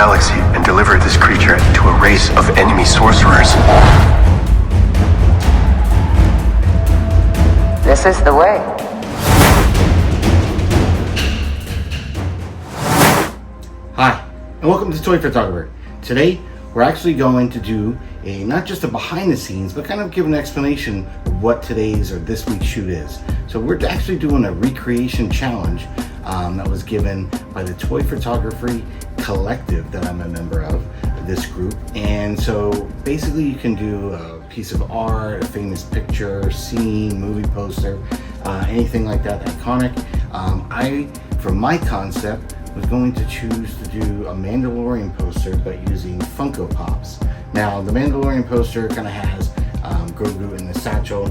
galaxy and deliver this creature to a race of enemy sorcerers. This is the way. Hi, and welcome to Toy Photographer. Today, we're actually going to do not just a behind the scenes, but kind of give an explanation of what today's or this week's shoot is. So we're actually doing a recreation challenge that was given by the Toy Photography Collective that I'm a member of, this group. And so basically you can do a piece of art, a famous picture, scene, movie poster, anything like that, iconic. For my concept, was going to choose to do a Mandalorian poster, but using Funko Pops. Now, the Mandalorian poster kind of has Grogu in the satchel,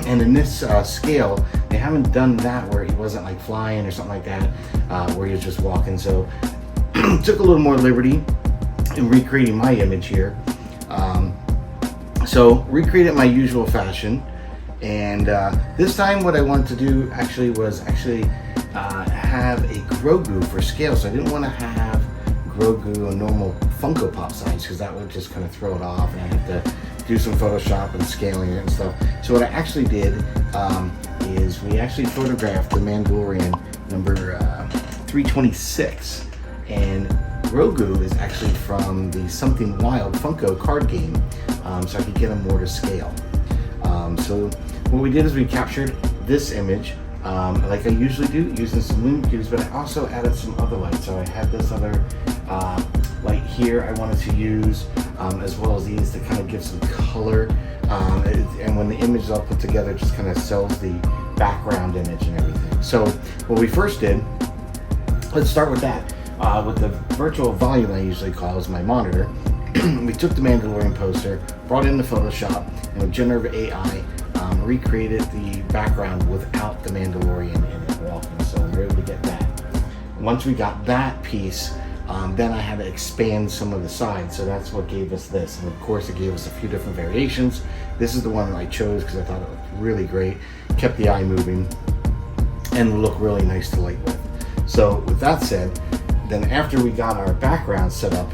and in this scale, they haven't done that where he wasn't like flying or something like that, where he was just walking. So, took a little more liberty in recreating my image here. So, recreated my usual fashion, and this time what I wanted to do was have a Grogu for scale. So I didn't want to have Grogu a normal Funko Pop size because that would just kind of throw it off, and I have to do some Photoshop and scaling it and stuff. So what I actually did is we actually photographed the Mandalorian number 326, and Grogu is actually from the Something Wild Funko card game, so I could get him more to scale. So what we did is we captured this image like I usually do, using some lumen cubes, but I also added some other lights. So I had this other light here I wanted to use, as well as these to kind of give some color. And when the image is all put together, it just kind of sells the background image and everything. So what we first did, let's start with that. With the virtual volume I usually call is my monitor. We took the Mandalorian poster, brought it into Photoshop, and with generative AI, recreated the background without the Mandalorian in it walking, so we were able to get that. Once we got that piece, then I had to expand some of the sides, so that's what gave us this. And of course it gave us a few different variations. This is the one that I chose because I thought it looked really great, kept the eye moving, and looked really nice to light with. So with that said, then after we got our background set up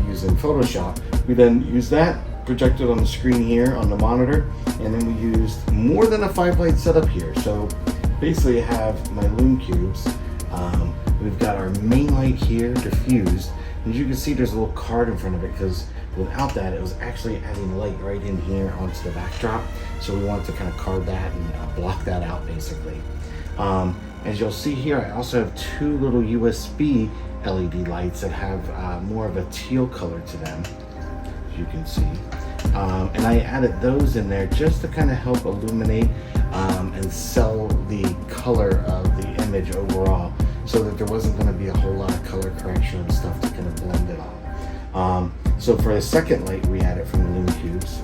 using Photoshop, we then used that, projected on the screen here on the monitor, and then we used more than a 5-light setup here. So basically I have my lume cubes, we've got our main light here diffused, and as you can see there's a little card in front of it because without that it was actually adding light right in here onto the backdrop, so we wanted to kind of carve that and block that out basically. As you'll see here, I also have two little USB LED lights that have more of a teal color to them, as you can see. And I added those in there just to kind of help illuminate and sell the color of the image overall, so that there wasn't going to be a whole lot of color correction and stuff to kind of blend it all. So for the second light we added from the lume cubes,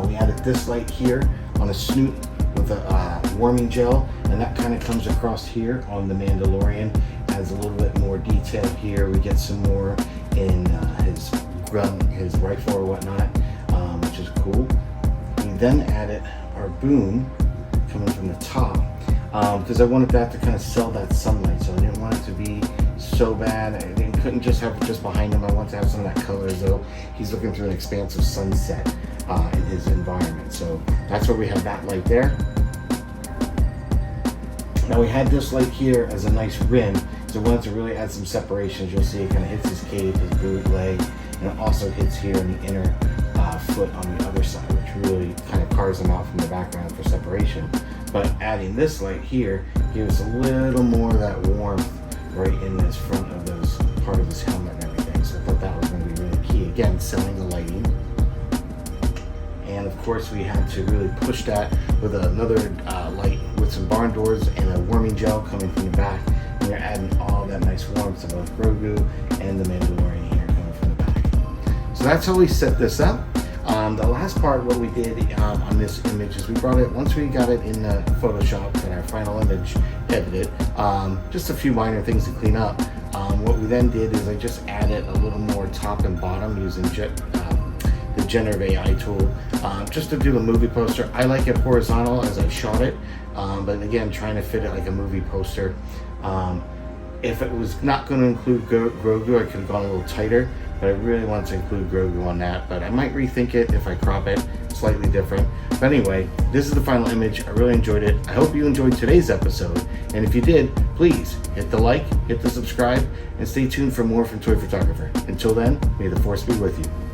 we added this light here on a snoot with a warming gel, and that kind of comes across here on the Mandalorian, adds a little bit more detail here. We get some more in his gun, his rifle or whatnot, which is cool. We then added our boom coming from the top, because I wanted that to kind of sell that sunlight, so I didn't want it to be so bad. I couldn't just have it just behind him. I wanted to have some of that color as though he's looking through an expansive sunset in his environment. So that's where we have that light there. Now we had this light here as a nice rim, so we wanted to really add some separations. You'll see it kind of hits his cape, his boot, leg, and it also hits here in the inner foot on the other side, which really kind of carves him out from the background for separation. But adding this light here gives a little more of that warmth right in this front of those part of his helmet and everything. So I thought that was going to be really key. Again, selling the lighting. And of course we had to really push that with another light with some barn doors and a warming gel coming from the back. And you're adding all that nice warmth to both Grogu and the Mandalorian here coming from the back. So that's how we set this up. The last part, what we did on this image is we brought it, once we got it in the Photoshop and our final image edited, just a few minor things to clean up. What we then did is I just added a little more top and bottom using the generative AI tool, just to do a movie poster. I like it horizontal as I shot it, but again, trying to fit it like a movie poster. If it was not going to include Grogu, I could have gone a little tighter, but I really want to include Grogu on that. But I might rethink it if I crop it slightly different. But anyway, this is the final image. I really enjoyed it. I hope you enjoyed today's episode. And if you did, please hit the like, hit the subscribe, and stay tuned for more from Toy Photographer. Until then, may the force be with you.